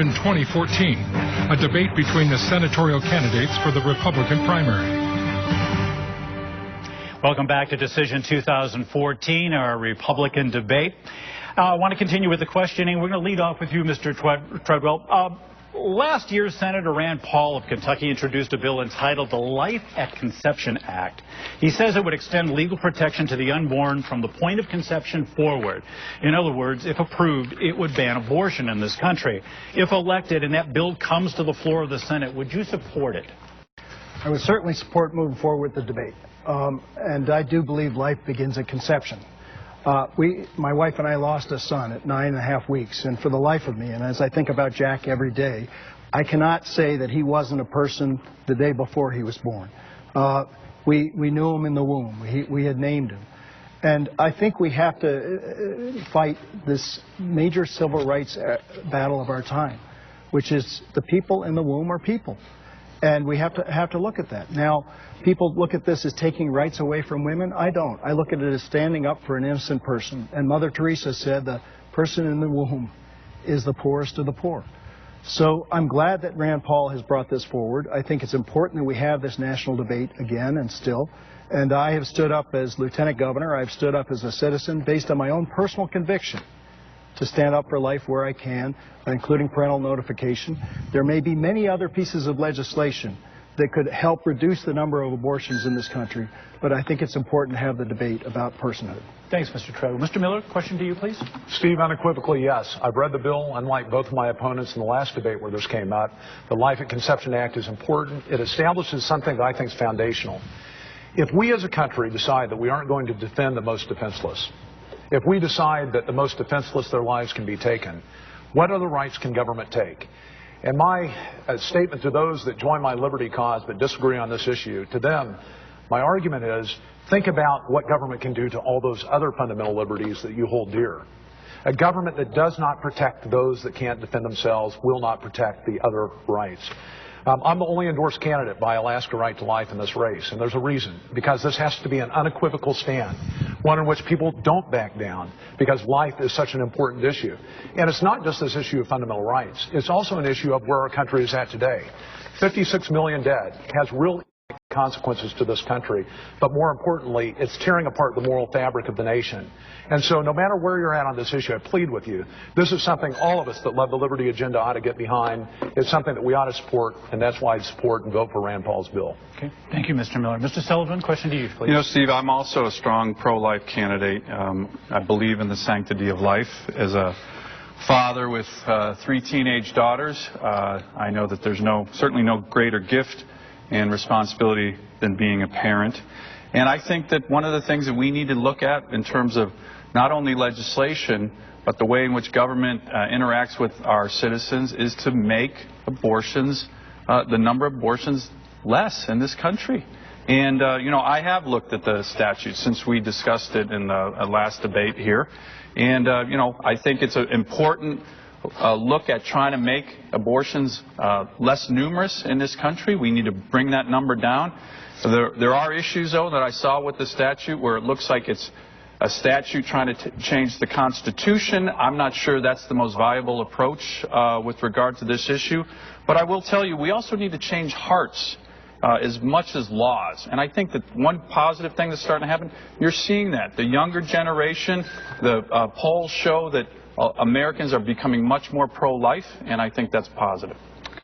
In 2014, a debate between the senatorial candidates for the Republican primary. Welcome back to Decision 2014, our Republican debate. I want to continue with the questioning. We're going to lead off with you, Mr. Treadwell. Last year, Senator Rand Paul of Kentucky introduced a bill entitled the Life at Conception Act. He says it would extend legal protection to the unborn from the point of conception forward. In other words, if approved, it would ban abortion in this country. If elected and that bill comes to the floor of the Senate, would you support it? I would certainly support moving forward with the debate. And I do believe life begins at conception. My wife and I lost a son at 9.5 weeks, and for the life of me, and as I think about Jack every day, I cannot say that he wasn't a person the day before he was born. We knew him in the womb. We had named him. And I think we have to fight this major civil rights battle of our time, which is the people in the womb are people. And we have to look at that. Now, people look at this as taking rights away from women. I don't. I look at it as standing up for an innocent person. And Mother Teresa said the person in the womb is the poorest of the poor. So I'm glad that Rand Paul has brought this forward. I think it's important that we have this national debate again and still. And I have stood up as lieutenant governor. I've stood up as a citizen based on my own personal conviction to stand up for life where I can, including parental notification. There may be many other pieces of legislation that could help reduce the number of abortions in this country, but I think it's important to have the debate about personhood. Thanks, Mr. Treadwell. Mr. Miller, question to you, please. Steve, unequivocally, yes. I've read the bill. Unlike both of my opponents in the last debate where this came up, the Life at Conception Act is important. It establishes something that I think is foundational. If we as a country decide that we aren't going to defend the most defenseless, if we decide that the most defenseless, their lives can be taken, what other rights can government take? And my statement to those that join my liberty cause but disagree on this issue, to them, my argument is, think about what government can do to all those other fundamental liberties that you hold dear. A government that does not protect those that can't defend themselves will not protect the other rights. I'm the only endorsed candidate by Alaska Right to Life in this race, and there's a reason, because this has to be an unequivocal stand, one in which people don't back down, because life is such an important issue. And it's not just this issue of fundamental rights. It's also an issue of where our country is at today. 56 million dead has real consequences to this country, but more importantly, it's tearing apart the moral fabric of the nation. And so no matter where you're at on this issue, I plead with you, this is something all of us that love the liberty agenda ought to get behind. It's something that we ought to support, and that's why I support and vote for Rand Paul's bill. Okay. Thank you, Mr. Miller. Mr. Sullivan, question to you, please. You know, Steve, I'm also a strong pro-life candidate. I believe in the sanctity of life. As a father with 3 teenage daughters, I know that there's certainly no greater gift and responsibility than being a parent. And I think that one of the things that we need to look at in terms of not only legislation, but the way in which government interacts with our citizens is to make abortions, the number of abortions less in this country. And, you know, I have looked at the statute since we discussed it in the last debate here. And, you know, I think it's an important look at trying to make abortions less numerous in this country. We need to bring that number down. There are issues, though, that I saw with the statute where it looks like it's a statute trying to change the Constitution. I'm not sure that's the most viable approach with regard to this issue. But I will tell you, we also need to change hearts as much as laws. And I think that one positive thing that's starting to happen, you're seeing that. The younger generation, the polls show that Americans are becoming much more pro-life, and I think that's positive.